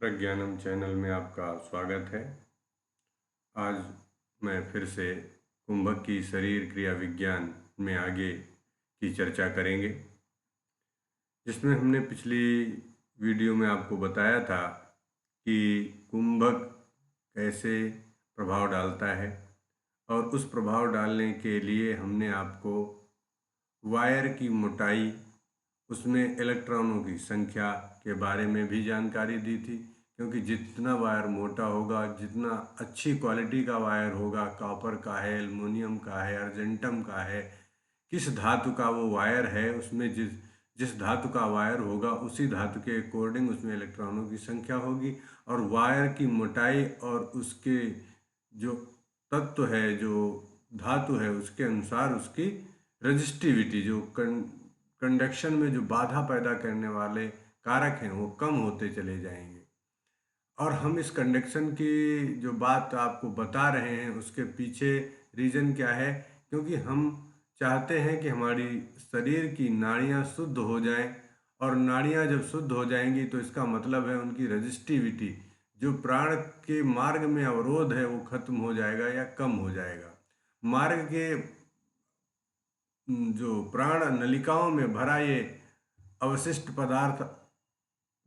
प्रज्ञानम channel में आपका स्वागत है। आज मैं फिर से कुंभक की शरीर क्रिया विज्ञान में आगे की चर्चा करेंगे, जिसमें हमने पिछली वीडियो में आपको बताया था कि कुंभक कैसे प्रभाव डालता है, और उस प्रभाव डालने के लिए हमने आपको वायर की मोटाई, उसमें इलेक्ट्रॉनों की संख्या के बारे में भी जानकारी दी थी। क्योंकि जितना वायर मोटा होगा, जितना अच्छी क्वालिटी का वायर होगा, कॉपर का है, एल्युमिनियम का है, अर्जेंटम का है, किस धातु का वो वायर है, उसमें जिस जिस धातु का वायर होगा उसी धातु के अकॉर्डिंग उसमें इलेक्ट्रॉनों की संख्या होगी। और वायर की मोटाई और उसके जो तत्व है, जो धातु है, उसके अनुसार उसकी रजिस्टिविटी, जो कंडक्शन में जो बाधा पैदा करने वाले कारक हैं, वो कम होते चले जाएंगे। और हम इस कंडक्शन की जो बात आपको बता रहे हैं, उसके पीछे रीज़न क्या है? क्योंकि हम चाहते हैं कि हमारी शरीर की नाड़ियाँ शुद्ध हो जाएं, और नाड़ियाँ जब शुद्ध हो जाएंगी तो इसका मतलब है उनकी रजिस्टिविटी, जो प्राण के मार्ग में अवरोध है, वो खत्म हो जाएगा या कम हो जाएगा। मार्ग के जो प्राण नलिकाओं में भरा ये अवशिष्ट पदार्थ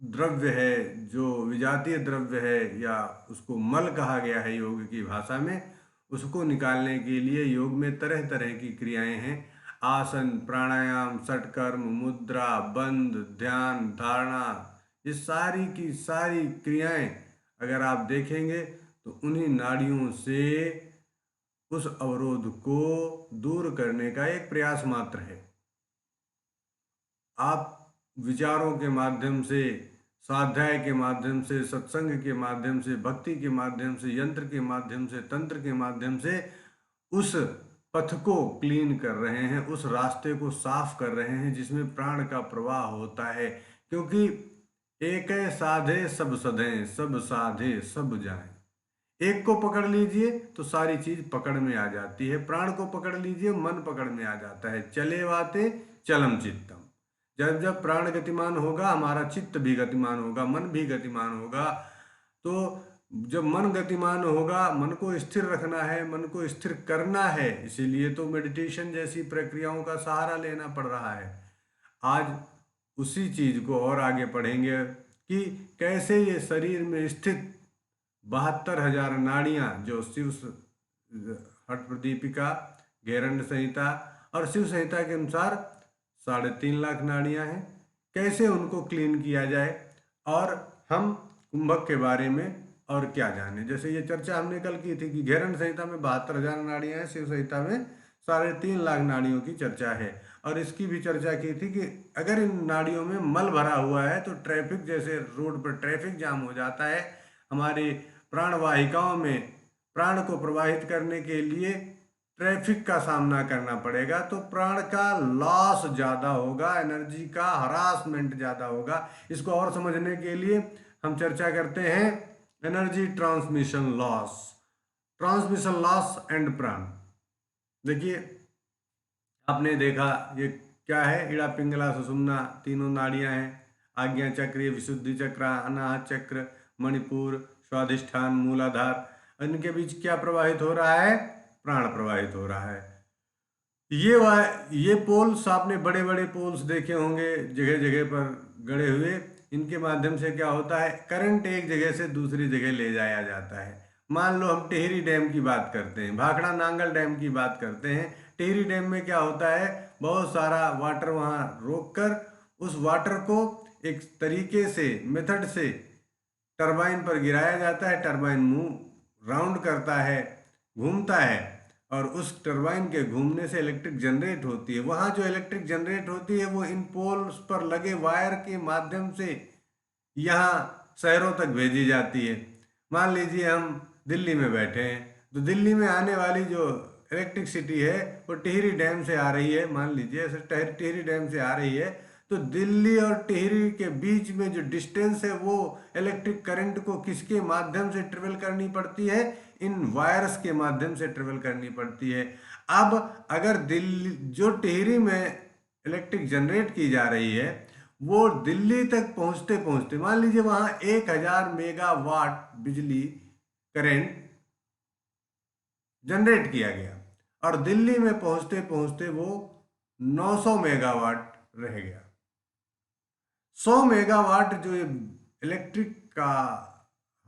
द्रव्य है, जो विजातीय द्रव्य है, या उसको मल कहा गया है योग की भाषा में, उसको निकालने के लिए योग में तरह तरह की क्रियाएं हैं। आसन, प्राणायाम, षटकर्म, मुद्रा, बंध, ध्यान, धारणा, ये सारी की सारी क्रियाएं अगर आप देखेंगे तो उन्हीं नाड़ियों से उस अवरोध को दूर करने का एक प्रयास मात्र है। आप विचारों के माध्यम से, स्वाध्याय के माध्यम से, सत्संग के माध्यम से, भक्ति के माध्यम से, यंत्र के माध्यम से, तंत्र के माध्यम से उस पथ को क्लीन कर रहे हैं, उस रास्ते को साफ कर रहे हैं जिसमें प्राण का प्रवाह होता है। क्योंकि एक साधे सब सधे, सब साधे सब जाएं। एक को पकड़ लीजिए तो सारी चीज पकड़ में आ जाती है। प्राण को पकड़ लीजिए, मन पकड़ में आ जाता है। चले वाते चलम चित्तम। जब जब प्राण गतिमान होगा, हमारा चित्त भी गतिमान होगा, मन भी गतिमान होगा। तो जब मन गतिमान होगा, मन को स्थिर रखना है, मन को स्थिर करना है, इसीलिए तो मेडिटेशन जैसी प्रक्रियाओं का सहारा लेना पड़ रहा है। आज उसी चीज को और आगे पढ़ेंगे कि कैसे ये शरीर में स्थित 72,000 नाड़ियां, जो शिव हठ प्रदीपिका, घेरंड संहिता और शिव संहिता के अनुसार 3.5 लाख नाड़ियां हैं, कैसे उनको क्लीन किया जाए, और हम कुंभक के बारे में और क्या जाने। जैसे ये चर्चा हमने कल की थी कि घेरंड संहिता में 72,000 नाड़ियां हैं, शिव संहिता में 3.5 लाख नाड़ियों की चर्चा है। और इसकी भी चर्चा की थी कि अगर इन नाड़ियों में मल भरा हुआ है तो ट्रैफिक, जैसे रोड पर ट्रैफिक जाम हो जाता है, हमारी प्राणवाहिकाओं में प्राण को प्रवाहित करने के लिए ट्रैफिक का सामना करना पड़ेगा, तो प्राण का लॉस ज़्यादा होगा, एनर्जी का हरासमेंट ज़्यादा होगा। इसको और समझने के लिए हम चर्चा करते हैं एनर्जी ट्रांसमिशन लॉस एंड प्राण। देखिए, आपने देखा ये क्या है? इड़ा, पिंगला, सुषुम्ना, तीनों नाड़ियां हैं। आज्ञा चक्र, विशुद्धि चक्र, अनाहत चक्र, मणिपुर, स्वाधिष्ठान, मूलाधार, इनके बीच क्या प्रवाहित हो रहा है? प्राण प्रवाहित हो रहा है। ये पोल्स, आपने बड़े बड़े पोल्स देखे होंगे जगह जगह पर गड़े हुए। इनके माध्यम से क्या होता है? करंट एक जगह से दूसरी जगह ले जाया जाता है। मान लो हम टिहरी डैम की बात करते हैं, भाखड़ा नांगल डैम की बात करते हैं। टिहरी डैम में क्या होता है? बहुत सारा वाटर वहाँ रोककर उस वाटर को एक तरीके से, मेथड से टरबाइन पर गिराया जाता है। टरबाइन मुंह राउंड करता है, घूमता है, और उस टरबाइन के घूमने से इलेक्ट्रिक जनरेट होती है। वहाँ जो इलेक्ट्रिक जनरेट होती है वो इन पोल्स पर लगे वायर के माध्यम से यहाँ शहरों तक भेजी जाती है। मान लीजिए हम दिल्ली में बैठे हैं, तो दिल्ली में आने वाली जो इलेक्ट्रिसिटी है वो टिहरी डैम से आ रही है। मान लीजिए ऐसे टिहरी डैम से आ रही है, तो दिल्ली और टिहरी के बीच में जो डिस्टेंस है वो इलेक्ट्रिक करंट को किसके माध्यम से ट्रेवल करनी पड़ती है? इन वायर्स के माध्यम से ट्रेवल करनी पड़ती है। अब अगर दिल्ली, जो टिहरी में इलेक्ट्रिक जनरेट की जा रही है, वो दिल्ली तक पहुंचते पहुंचते, मान लीजिए वहां 1000 मेगावाट बिजली करंट जनरेट किया गया और दिल्ली में पहुंचते पहुंचते वो 900 मेगावाट रह गया। 100 मेगावाट जो इलेक्ट्रिक का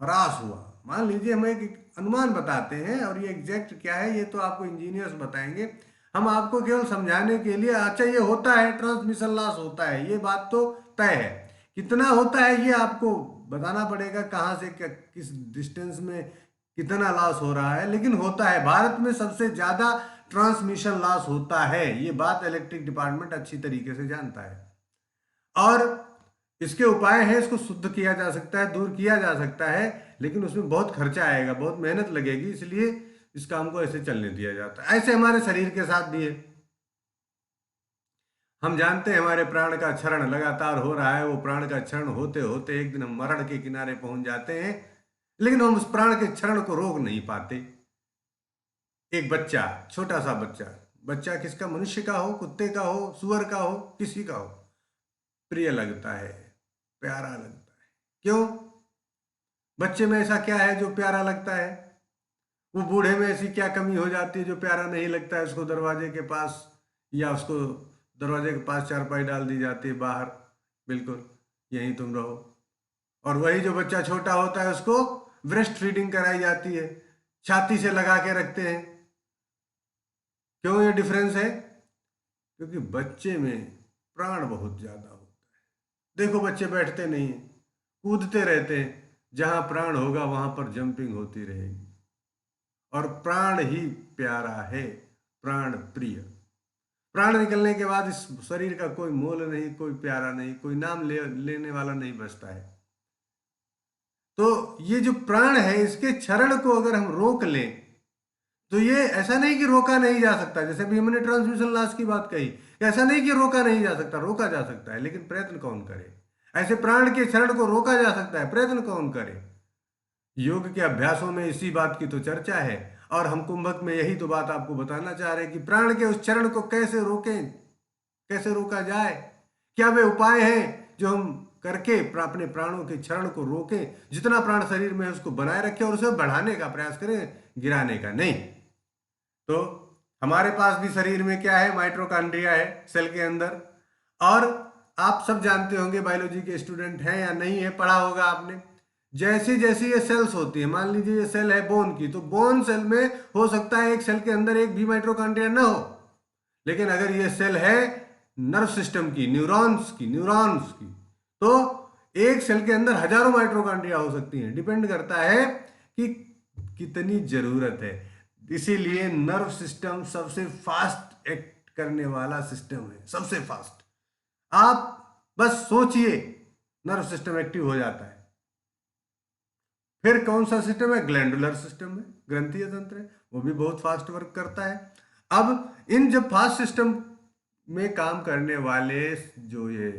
ह्रास हुआ, मान लीजिए हम एक अनुमान बताते हैं और ये एग्जैक्ट क्या है ये तो आपको इंजीनियर्स बताएंगे, हम आपको केवल समझाने के लिए, अच्छा ये होता है, ट्रांसमिशन लॉस होता है, ये बात तो तय है। कितना होता है ये आपको बताना पड़ेगा, कहाँ से किस डिस्टेंस में कितना लॉस हो रहा है, लेकिन होता है। भारत में सबसे ज्यादा ट्रांसमिशन लॉस होता है, ये बात इलेक्ट्रिक डिपार्टमेंट अच्छी तरीके से जानता है। और इसके उपाय हैं, इसको शुद्ध किया जा सकता है, दूर किया जा सकता है, लेकिन उसमें बहुत खर्चा आएगा, बहुत मेहनत लगेगी, इसलिए इस काम को ऐसे चलने दिया जाता है। ऐसे हमारे शरीर के साथ भी है। हम जानते हैं हमारे प्राण का क्षरण लगातार हो रहा है, वो प्राण का क्षरण होते होते एक दिन हम मरण के किनारे पहुंच जाते हैं, लेकिन हम उस प्राण के क्षरण को रोक नहीं पाते। एक बच्चा, छोटा सा बच्चा, बच्चा किसका, मनुष्य का हो, कुत्ते का हो, सुअर का हो, किसी का हो, प्रिय लगता है, प्यारा लगता है। क्यों? बच्चे में ऐसा क्या है जो प्यारा लगता है? वो बूढ़े में ऐसी क्या कमी हो जाती है जो प्यारा नहीं लगता है उसको? दरवाजे के पास, या उसको दरवाजे के पास चारपाई डाल दी जाती है बाहर, बिल्कुल यहीं तुम रहो। और वही जो बच्चा छोटा होता है उसको ब्रेस्ट फीडिंग कराई जाती है, छाती से लगा के रखते हैं। क्यों ये डिफरेंस है? क्योंकि बच्चे में प्राण बहुत ज्यादा होता है। देखो बच्चे बैठते नहीं हैं, कूदते रहते हैं, जहां प्राण होगा वहां पर जंपिंग होती रहेगी। और प्राण ही प्यारा है, प्राण प्रिय। प्राण निकलने के बाद इस शरीर का कोई मोल नहीं, कोई प्यारा नहीं, कोई नाम लेने वाला नहीं बचता है। तो ये जो प्राण है इसके क्षरण को अगर हम रोक लें तो ये ऐसा नहीं कि रोका नहीं जा सकता, जैसे भी हमने ट्रांसमिशन लॉस की बात कही, ऐसा नहीं कि रोका नहीं जा सकता, रोका जा सकता है, लेकिन प्रयत्न कौन करे? ऐसे प्राण के क्षरण को रोका जा सकता है, प्रयत्न कौन करे? योग के अभ्यासों में इसी बात की तो चर्चा है, और हम कुंभक में यही तो बात आपको बताना चाह रहे हैं कि प्राण के उस चरण को कैसे रोकें, कैसे रोका जाए, क्या वे उपाय हैं जो हम करके अपने प्राणों के क्षरण को रोकें, जितना प्राण शरीर में है उसको बनाए रखें और उसे बढ़ाने का प्रयास करें, गिराने का नहीं। तो हमारे पास भी शरीर में क्या है, माइटोकॉन्ड्रिया है सेल के अंदर। और आप सब जानते होंगे, बायोलॉजी के स्टूडेंट हैं या नहीं है, पढ़ा होगा आपने, जैसी जैसी ये सेल्स होती है, मान लीजिए ये सेल है बोन की, तो बोन सेल में हो सकता है एक सेल के अंदर एक भी माइटोकॉन्ड्रिया ना हो, लेकिन अगर ये सेल है नर्व सिस्टम की, न्यूरॉन्स की, तो एक सेल के अंदर हजारों माइटोकॉन्ड्रिया हो सकती हैं। डिपेंड करता है कि कितनी जरूरत है। इसीलिए नर्व सिस्टम सबसे फास्ट एक्ट करने वाला सिस्टम है, सबसे फास्ट। आप बस सोचिए, नर्व सिस्टम एक्टिव हो जाता है। फिर कौन सा सिस्टम है? ग्लैंडुलर सिस्टम है, ग्रंथीय तंत्र है, वो भी बहुत फास्ट वर्क करता है। अब इन जब फास्ट सिस्टम में काम करने वाले जो ये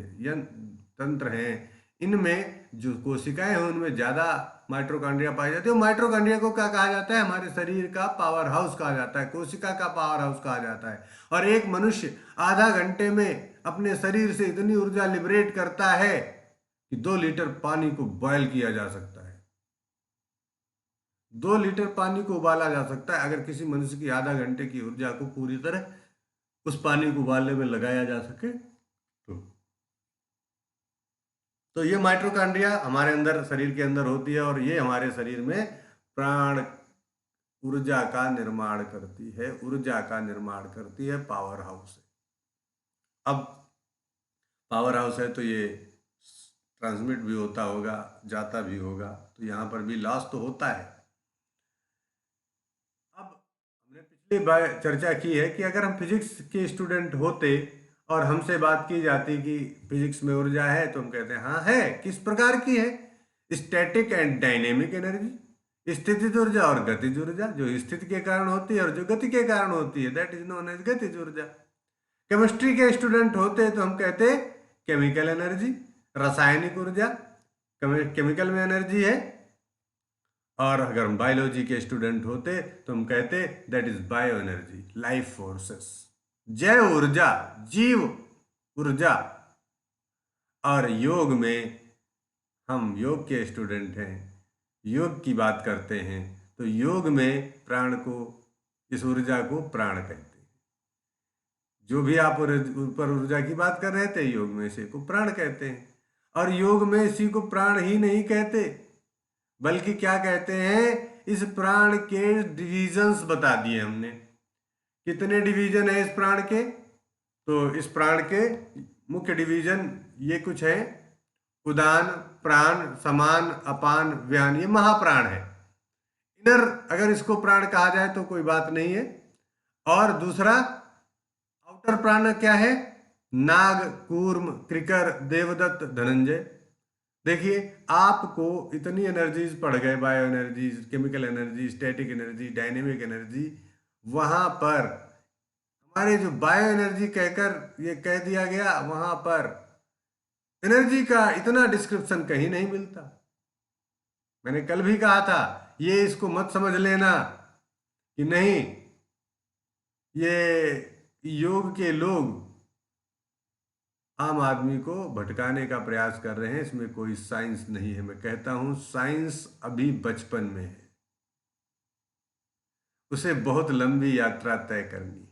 तंत्र हैं, इनमें जो कोशिकाएं हैं उनमें ज्यादा माइटोकॉन्ड्रिया पाई जाती है। माइटोकॉन्ड्रिया को क्या कहा जाता है? हमारे शरीर का पावर हाउस कहा जाता है, कोशिका का पावर हाउस कहा जाता है। और एक मनुष्य आधा घंटे में अपने शरीर से इतनी ऊर्जा लिबरेट करता है कि 2 लीटर पानी को बॉयल किया जा सकता है। 2 लीटर पानी को उबाला जा सकता है अगर किसी मनुष्य की आधा घंटे की ऊर्जा को पूरी तरह उस पानी को उबालने में लगाया जा सके तो ये माइटोकॉन्ड्रिया हमारे अंदर, शरीर के अंदर होती है, और ये हमारे शरीर में प्राण ऊर्जा का निर्माण करती है, ऊर्जा का निर्माण करती है, पावर हाउस है। अब पावर हाउस है तो ये ट्रांसमिट भी होता होगा, जाता भी होगा, तो यहाँ पर भी लॉस तो होता है। अब हमने पिछली बार चर्चा की है कि अगर हम फिजिक्स के स्टूडेंट होते और हमसे बात की जाती कि फिजिक्स में ऊर्जा है, तो हम कहते हैं हाँ है। किस प्रकार की है? स्टैटिक एंड डायनेमिक एनर्जी, स्थितिज ऊर्जा और गतिज ऊर्जा, जो स्थिति के कारण होती है और जो गति के कारण होती है, दैट इज नोन एज गतिज ऊर्जा। केमिस्ट्री के स्टूडेंट होते तो हम कहते केमिकल एनर्जी, रासायनिक ऊर्जा, केमिकल में एनर्जी है। और अगर हम बायोलॉजी के स्टूडेंट होते तो हम कहते that is bio energy, life forces, जैव ऊर्जा, जीव ऊर्जा। और योग में, हम योग के स्टूडेंट हैं, योग की बात करते हैं, तो योग में प्राण को, इस ऊर्जा को प्राण कहते हैं। जो भी आप ऊपर ऊर्जा की बात कर रहे थे, योग में इसी को प्राण कहते हैं। और योग में इसी को प्राण ही नहीं कहते, बल्कि क्या कहते हैं, इस प्राण के डिविजन्स बता दिए हमने। कितने डिवीजन है इस प्राण के? तो इस प्राण के मुख्य डिवीजन ये कुछ है: उदान, प्राण, समान, अपान, व्यान, ये महाप्राण है। इनर अगर इसको प्राण कहा जाए तो कोई बात नहीं है। और दूसरा आउटर प्राण क्या है? नाग, कूर्म, क्रिकर, देवदत्त, धनंजय। देखिए, आपको इतनी एनर्जीज पढ़ गए, bio energies, chemical energy, static energy, dynamic energy. वहां पर हमारे जो बायो एनर्जी कहकर ये कह दिया गया, वहां पर एनर्जी का इतना डिस्क्रिप्शन कहीं नहीं मिलता। मैंने कल भी कहा था, ये इसको मत समझ लेना कि नहीं, ये योग के लोग आम आदमी को भटकाने का प्रयास कर रहे हैं। इसमें कोई साइंस नहीं है। मैं कहता हूं, साइंस अभी बचपन में है, उसे बहुत लंबी यात्रा तय करनी है।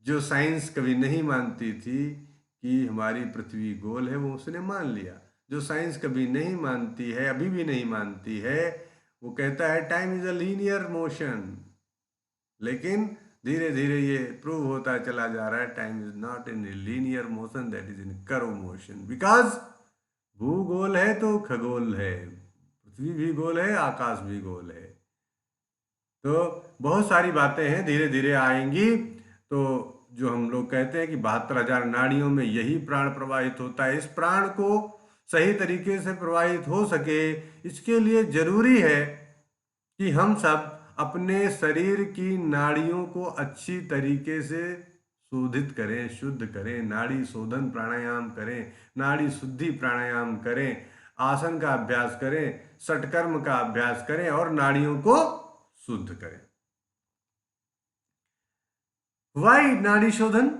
जो साइंस कभी नहीं मानती थी कि हमारी पृथ्वी गोल है, वो उसने मान लिया। जो साइंस कभी नहीं मानती है, अभी भी नहीं मानती है, वो कहता है time is a linear motion. लेकिन धीरे धीरे ये प्रूव होता चला जा रहा है, time is not in linear motion, that is in curve motion. Because भूगोल है तो खगोल है, पृथ्वी भी गोल है, आकाश भी गोल है। तो बहुत सारी बातें हैं, धीरे धीरे आएंगी। तो जो हम लोग कहते हैं कि 72,000 नाड़ियों में यही प्राण प्रवाहित होता है, इस प्राण को सही तरीके से प्रवाहित हो सके, इसके लिए जरूरी है कि हम सब अपने शरीर की नाड़ियों को अच्छी तरीके से शोधित करें, शुद्ध करें, नाड़ी शोधन प्राणायाम करें, नाड़ी शुद्धि प्राणायाम करें, आसन का अभ्यास करें, षटकर्म का अभ्यास करें और नाड़ियों को शुद्ध करें। वाई नाड़ी शोधन?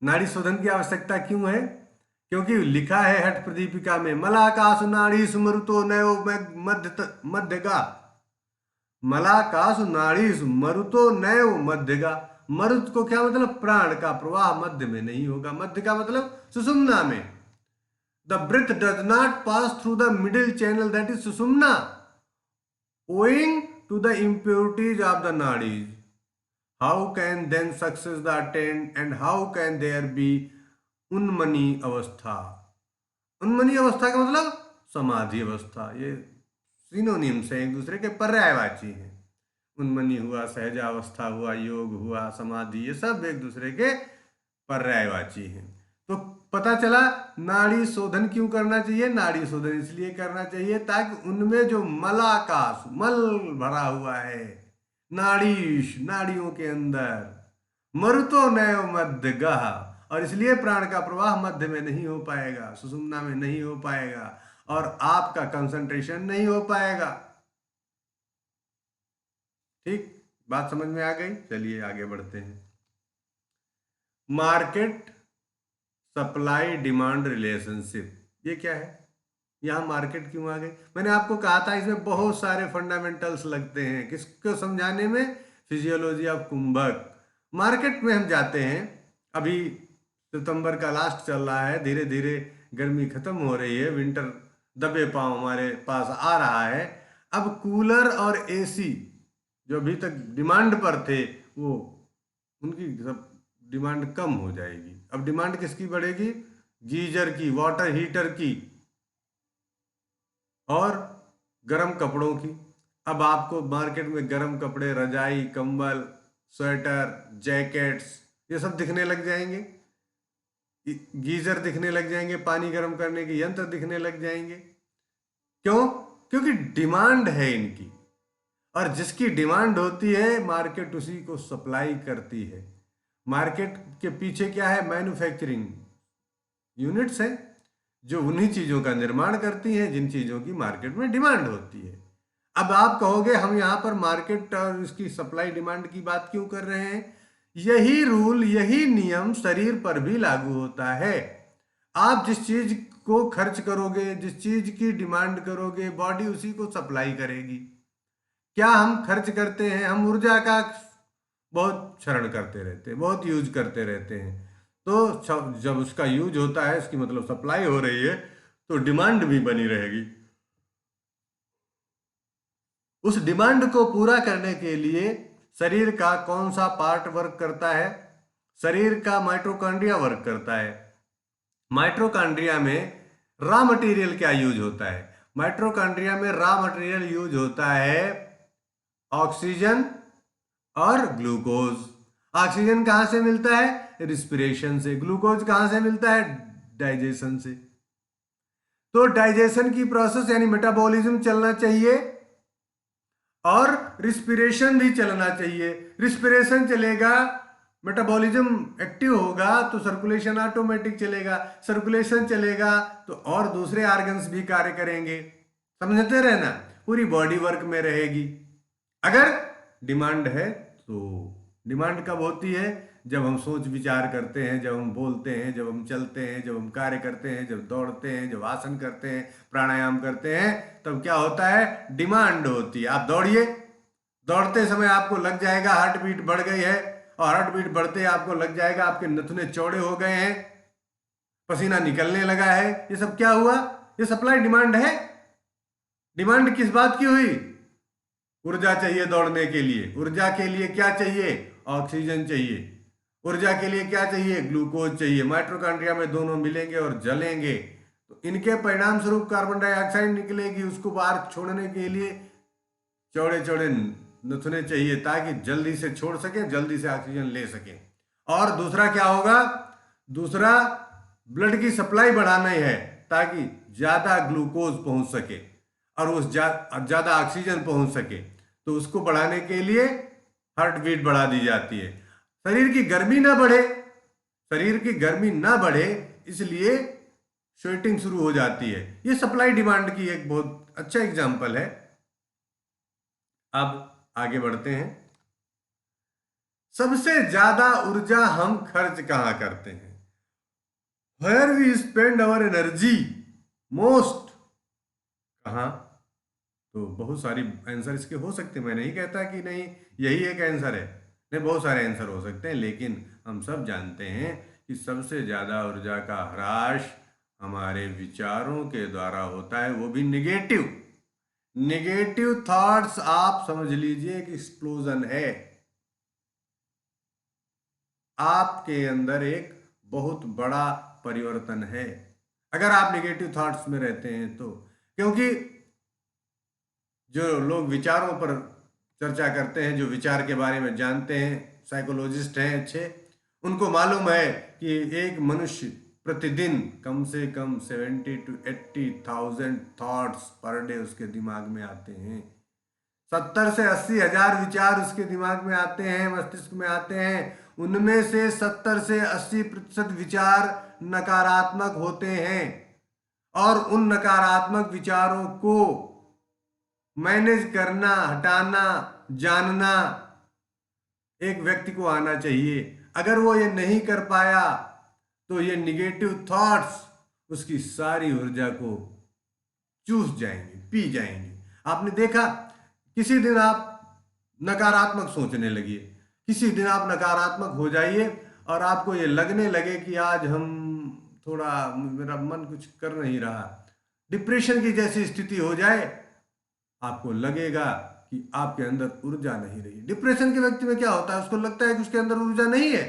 नाड़ी शोधन की आवश्यकता क्यों है? क्योंकि लिखा है हठ प्रदीपिका में, मलाकाश नाड़ी स्मृतो नयो मध्यगा। मलाकाश नाड़ी मरुतो नयो मध्यगा। मरुत को क्या मतलब? प्राण का प्रवाह मध्य में नहीं होगा। मध्य का मतलब सुषुम्ना में। The breath does not pass through the middle channel, that is Sushumna, owing to the impurities of the nadis. How can then success the attained, and how can there be उन्मनी अवस्था? उन्मनी अवस्था का मतलब समाधि अवस्था। ये सिनोनिम्स है, एक दूसरे के पर्यायवाची हैं। उन्मनी हुआ, सहजावस्था हुआ, योग हुआ, समाधि, ये सब एक दूसरे के पर्यायवाची हैं। तो पता चला नाड़ी शोधन क्यों करना चाहिए। नाड़ी शोधन इसलिए करना चाहिए ताकि उनमें जो मलाकाश, मल भरा हुआ है नाड़ियों के अंदर, मरुतो नयो मध्य गह, और इसलिए प्राण का प्रवाह मध्य में नहीं हो पाएगा, सुषुम्ना में नहीं हो पाएगा, और आपका कंसंट्रेशन नहीं हो पाएगा। ठीक, बात समझ में आ गई? चलिए आगे बढ़ते हैं। मार्केट सप्लाई डिमांड रिलेशनशिप, ये क्या है? यहां मार्केट क्यों आ गई? मैंने आपको कहा था इसमें बहुत सारे फंडामेंटल्स लगते हैं। किसको समझाने में? Physiology of कुंभक। मार्केट में हम जाते हैं, अभी सितंबर का लास्ट चल रहा है, धीरे धीरे गर्मी खत्म हो रही है, विंटर दबे पांव हमारे पास आ रहा है। अब कूलर और एसी जो अभी तक डिमांड पर थे, वो उनकी सब डिमांड कम हो जाएगी। अब डिमांड किसकी बढ़ेगी? गीजर की, वाटर हीटर की, और गर्म कपड़ों की। अब आपको मार्केट में गर्म कपड़े, रजाई, कंबल, स्वेटर, जैकेट्स, ये सब दिखने लग जाएंगे। गीजर दिखने लग जाएंगे, पानी गर्म करने के यंत्र दिखने लग जाएंगे। क्यों? क्योंकि डिमांड है इनकी, और जिसकी डिमांड होती है मार्केट उसी को सप्लाई करती है। मार्केट के पीछे क्या है? मैन्युफैक्चरिंग यूनिट्स हैं जो उन्हीं चीजों का निर्माण करती हैं जिन चीजों की मार्केट में डिमांड होती है। अब आप कहोगे हम यहाँ पर मार्केट और इसकी सप्लाई डिमांड की बात क्यों कर रहे हैं? यही रूल, यही नियम शरीर पर भी लागू होता है। आप जिस चीज को खर्च करोगे, जिस चीज की डिमांड करोगे, बॉडी उसी को सप्लाई करेगी। क्या हम खर्च करते हैं? हम ऊर्जा का बहुत क्षरण करते रहते हैं, बहुत यूज करते रहते हैं। तो जब उसका यूज होता है, इसकी मतलब सप्लाई हो रही है, तो डिमांड भी बनी रहेगी। उस डिमांड को पूरा करने के लिए शरीर का कौन सा पार्ट वर्क करता है? शरीर का माइटोकॉन्ड्रिया वर्क करता है। माइटोकॉन्ड्रिया में रॉ मटेरियल क्या यूज होता है? माइटोकॉन्ड्रिया में रॉ मटेरियल यूज होता है ऑक्सीजन और ग्लूकोज। ऑक्सीजन कहां से मिलता है? रिस्पिरेशन से। ग्लूकोज कहां से मिलता है? डाइजेशन से। तो डाइजेशन की प्रोसेस यानी मेटाबॉलिज्म चलना चाहिए और रिस्पिरेशन भी चलना चाहिए। रिस्पिरेशन चलेगा, मेटाबॉलिज्म एक्टिव होगा तो सर्कुलेशन ऑटोमेटिक चलेगा। सर्कुलेशन चलेगा तो और दूसरे ऑर्गन्स भी कार्य करेंगे। समझते रहना, पूरी बॉडी वर्क में रहेगी। अगर डिमांड है तो डिमांड कब होती है? जब हम सोच विचार करते हैं, जब हम बोलते हैं, जब हम चलते हैं, जब हम कार्य करते हैं, जब दौड़ते हैं, जब आसन करते हैं, प्राणायाम करते हैं, तब क्या होता है? डिमांड होती है। आप दौड़िए, दौड़ते समय आपको लग जाएगा हार्ट बीट बढ़ गई है, और हार्ट बीट बढ़ते आपको लग जाएगा आपके नथुने चौड़े हो गए हैं, पसीना निकलने लगा है। ये सब क्या हुआ? ये सप्लाई डिमांड है। डिमांड किस बात की हुई? ऊर्जा चाहिए दौड़ने के लिए। ऊर्जा के लिए क्या चाहिए? ऑक्सीजन चाहिए। ऊर्जा के लिए क्या चाहिए? ग्लूकोज चाहिए। माइटोकॉन्ड्रिया में दोनों मिलेंगे और जलेंगे तो इनके परिणाम स्वरूप कार्बन डाइऑक्साइड निकलेगी। उसको बाहर छोड़ने के लिए चौड़े चौड़े नथुने चाहिए ताकि जल्दी से छोड़ सके, जल्दी से ऑक्सीजन ले सके। और दूसरा क्या होगा? दूसरा ब्लड की सप्लाई बढ़ाना ही है ताकि ज्यादा ग्लूकोज पहुंच सके और उस ज्यादा ऑक्सीजन पहुंच सके। तो उसको बढ़ाने के लिए हार्ट बीट बढ़ा दी जाती है। शरीर की गर्मी ना बढ़े, शरीर की गर्मी ना बढ़े इसलिए स्वेटिंग शुरू हो जाती है। ये सप्लाई डिमांड की एक बहुत अच्छा एग्जांपल है। अब आगे बढ़ते हैं। सबसे ज्यादा ऊर्जा हम खर्च कहां करते हैं? Where we spend our energy most, कहां? तो बहुत सारी आंसर इसके हो सकते हैं। मैं नहीं कहता कि नहीं यही एक आंसर है, नहीं, बहुत सारे आंसर हो सकते हैं, लेकिन हम सब जानते हैं कि सबसे ज्यादा ऊर्जा का ह्रास हमारे विचारों के द्वारा होता है, वो भी निगेटिव। निगेटिव थॉट्स आप समझ लीजिए एक एक्सप्लोजन है। आपके अंदर एक बहुत बड़ा परिवर्तन है अगर आप निगेटिव थॉट्स में रहते हैं तो। क्योंकि जो लोग विचारों पर चर्चा करते हैं, जो विचार के बारे में जानते हैं, साइकोलॉजिस्ट हैं अच्छे, उनको मालूम है कि एक मनुष्य प्रतिदिन कम से कम 70 to 80,000 थॉट्स पर डे उसके दिमाग में आते हैं। 70 से 80 हजार विचार उसके दिमाग में आते हैं, मस्तिष्क में आते हैं। उनमें से 70 से 80% विचार नकारात्मक होते हैं और उन नकारात्मक विचारों को मैनेज करना, हटाना, जानना एक व्यक्ति को आना चाहिए। अगर वो ये नहीं कर पाया तो ये निगेटिव थॉट्स उसकी सारी ऊर्जा को चूस जाएंगे, पी जाएंगे। आपने देखा, किसी दिन आप नकारात्मक सोचने लगिए, किसी दिन आप नकारात्मक हो जाइए और आपको ये लगने लगे कि आज हम थोड़ा, मेरा मन कुछ कर नहीं रहा, डिप्रेशन की जैसी स्थिति हो जाए, आपको लगेगा कि आपके अंदर ऊर्जा नहीं रही। डिप्रेशन के व्यक्ति में क्या होता है? उसको लगता है कि उसके अंदर ऊर्जा नहीं है।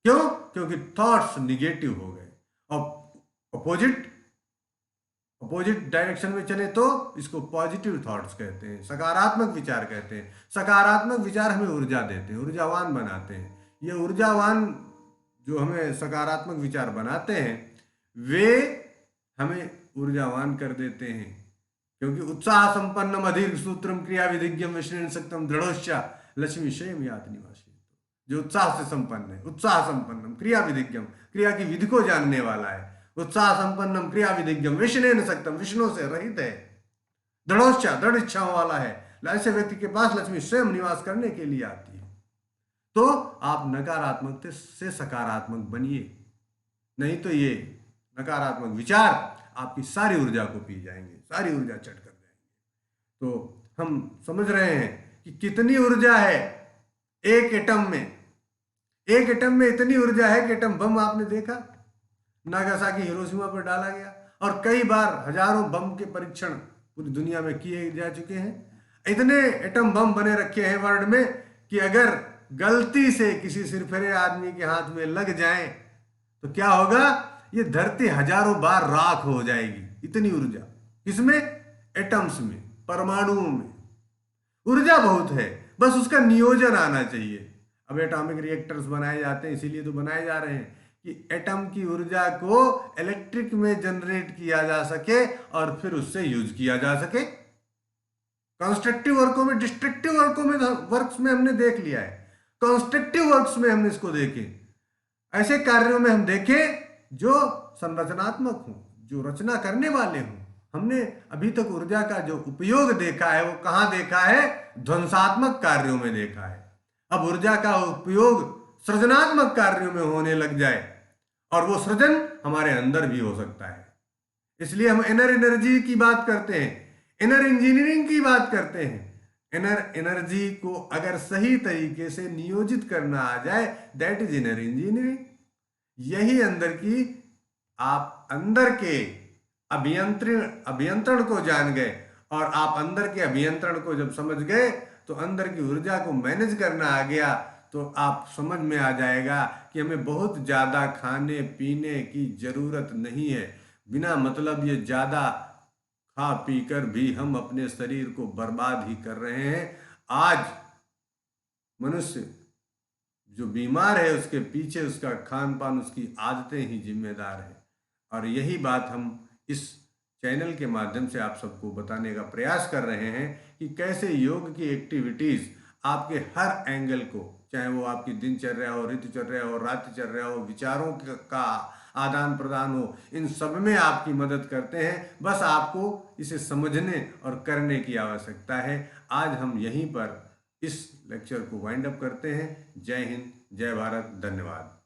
क्यों? क्योंकि थॉट्स निगेटिव हो गए। और अपोजिट डायरेक्शन में चले तो इसको पॉजिटिव थॉट्स कहते हैं, सकारात्मक विचार कहते हैं। सकारात्मक विचार हमें ऊर्जा देते हैं, ऊर्जावान बनाते हैं। ये ऊर्जावान जो हमें सकारात्मक विचार बनाते हैं वे हमें ऊर्जावान कर देते हैं। क्योंकि उत्साह संपन्नम अधीर सूत्रम क्रिया विधिज्ञम विष्णु सक्तम दृढ़ोश्चा लक्ष्मी शयम यात निवासी। जो उत्साह से संपन्न है, उत्साह संपन्नम क्रिया विधिज्ञम, क्रिया की विधि को जानने वाला है। उत्साह संपन्नम क्रिया विधिज्ञम विष्णु सक्तम, विष्णु से रहित है, दृढ़ोश्चा दृढ़ इच्छाओं वाला है। ऐसे व्यक्ति के पास लक्ष्मी स्वयं निवास करने के लिए आती है। तो आप नकारात्मक से सकारात्मक बनिए, नहीं तो ये नकारात्मक विचार आपकी सारी ऊर्जा को पी जाएंगे, सारी ऊर्जा चट कर जाएंगे। तो हम समझ रहे हैं कि कितनी ऊर्जा है एक एटम में। एक एटम में इतनी ऊर्जा है कि एटम बम आपने देखा, नागासाकी हिरोशिमा पर डाला गया, और कई बार हजारों बम के परीक्षण पूरी दुनिया में किए जा चुके हैं। इतने एटम बम बने रखे हैं वर्ल्ड में कि अगर गलती से किसी सिरफिरे आदमी के हाथ में लग जाए तो क्या होगा, ये धरती हजारों बार राख हो जाएगी। इतनी ऊर्जा किसमें, एटम्स में, परमाणुओं में ऊर्जा बहुत है, बस उसका नियोजन आना चाहिए। अब एटॉमिक रिएक्टर्स बनाए जाते हैं, इसीलिए तो बनाए जा रहे हैं कि एटम की ऊर्जा को इलेक्ट्रिक में जनरेट किया जा सके और फिर उससे यूज किया जा सके। कंस्ट्रक्टिव वर्कों में, डिस्ट्रक्टिव वर्कों में, वर्क्स में हमने देख लिया है, कंस्ट्रक्टिव वर्क्स में हमने इसको देखे, ऐसे कार्यों में हम देखें जो संरचनात्मक हो, जो रचना करने वाले हों। हमने अभी तक ऊर्जा का जो उपयोग देखा है वो कहाँ देखा है, ध्वंसात्मक कार्यों में देखा है। अब ऊर्जा का उपयोग सृजनात्मक कार्यों में होने लग जाए और वो सृजन हमारे अंदर भी हो सकता है। इसलिए हम इनर एनर्जी की बात करते हैं, इनर इंजीनियरिंग की बात करते हैं। इनर एनर्जी को अगर सही तरीके से नियोजित करना आ जाए, दैट इज इनर इंजीनियरिंग। यही अंदर की, आप अंदर के अभियंत्रण को जान गए और आप अंदर के अभियंत्रण को जब समझ गए तो अंदर की ऊर्जा को मैनेज करना आ गया, तो आप समझ में आ जाएगा कि हमें बहुत ज़्यादा खाने पीने की ज़रूरत नहीं है। बिना मतलब ये ज़्यादा खा पी कर भी हम अपने शरीर को बर्बाद ही कर रहे हैं। आज मनुष्य जो बीमार है उसके पीछे उसका खान पान, उसकी आदतें ही जिम्मेदार है। और यही बात हम इस चैनल के माध्यम से आप सबको बताने का प्रयास कर रहे हैं कि कैसे योग की एक्टिविटीज़ आपके हर एंगल को, चाहे वो आपकी दिनचर्या हो, ऋतुचर्या हो, रात्रिचर्या हो, विचारों का आदान प्रदान हो, इन सब में आपकी मदद करते हैं। बस आपको इसे समझने और करने की आवश्यकता है। आज हम यहीं पर इस लेक्चर को वाइंड अप करते हैं। जय हिंद, जय भारत, धन्यवाद।